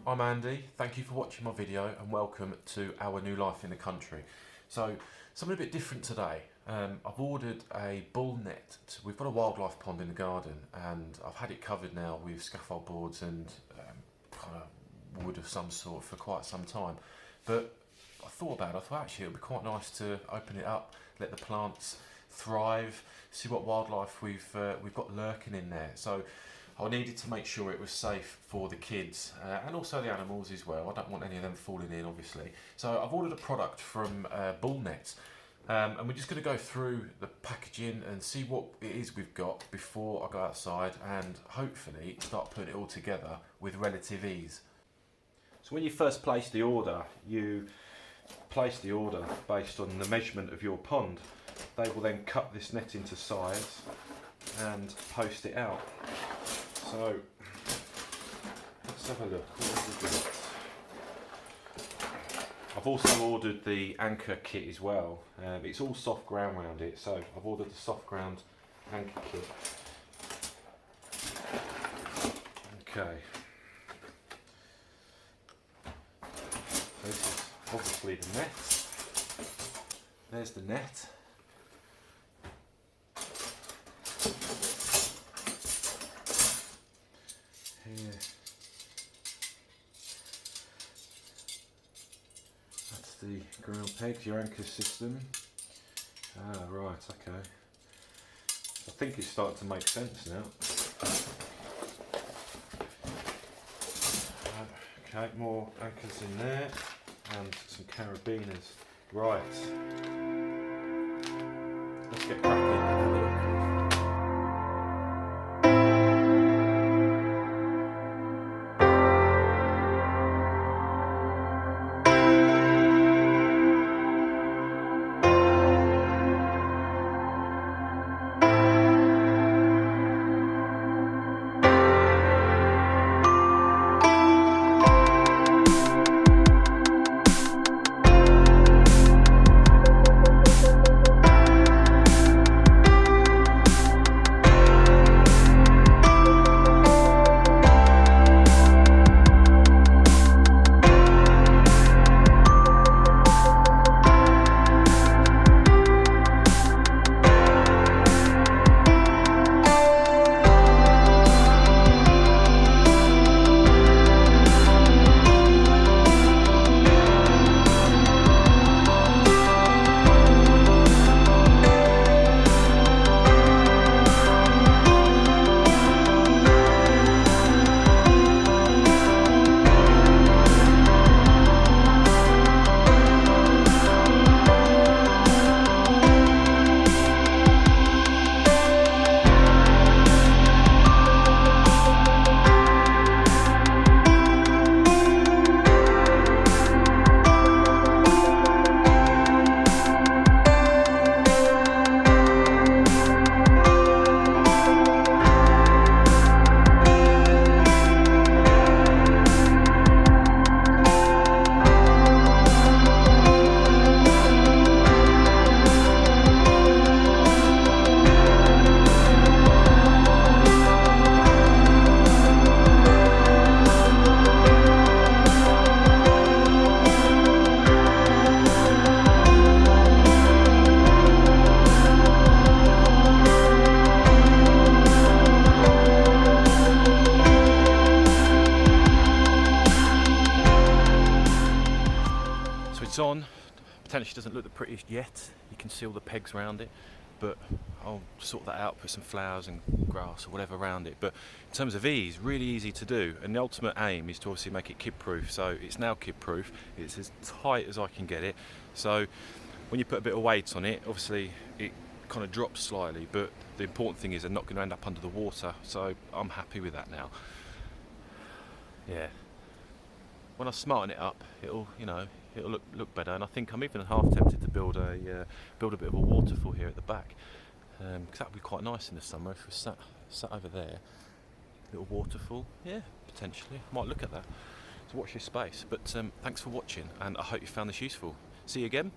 I'm Andy. Thank you for watching my video and welcome to our new life in the country. So, something a bit different today. I've ordered a Bullnet. We've got a wildlife pond in the garden and I've had it covered now with scaffold boards and kind of wood of some sort for quite some time. But I thought actually it would be quite nice to open it up, let the plants thrive, see what wildlife we've got lurking in there. So I needed to make sure it was safe for the kids and also the animals as well. I don't want any of them falling in, obviously. So I've ordered a product from Bullnet, and we're just going to go through the packaging and see what it is we've got before I go outside and hopefully start putting it all together with relative ease. So when you first place the order, you place the order based on the measurement of your pond. They will then cut this net into size and post it out. So let's have a look. What have we got? I've also ordered the anchor kit as well. It's all soft ground around it, so I've ordered the soft ground anchor kit. Okay. This is obviously the net. There's the net. Here. That's the ground pegs, your anchor system. Ah, right, okay. I think it's starting to make sense now. Okay, more anchors in there and some carabiners. Right. Let's get cracking and have a look. On, potentially doesn't look the prettiest yet. You can see all the pegs around it, but I'll sort that out, put some flowers and grass or whatever around it. But in terms of ease, really easy to do, and the ultimate aim is to obviously make it kid proof. So it's now kid proof, it's as tight as I can get it. So when you put a bit of weight on it, obviously it kind of drops slightly, but the important thing is they're not going to end up under the water, so I'm happy with that now. Yeah, when I smarten it up, it'll look better, and I think I'm even half tempted to build a bit of a waterfall here at the back, because that would be quite nice in the summer if we sat over there, little waterfall. Yeah, potentially, might look at that. So watch your space. But thanks for watching, and I hope you found this useful. See you again.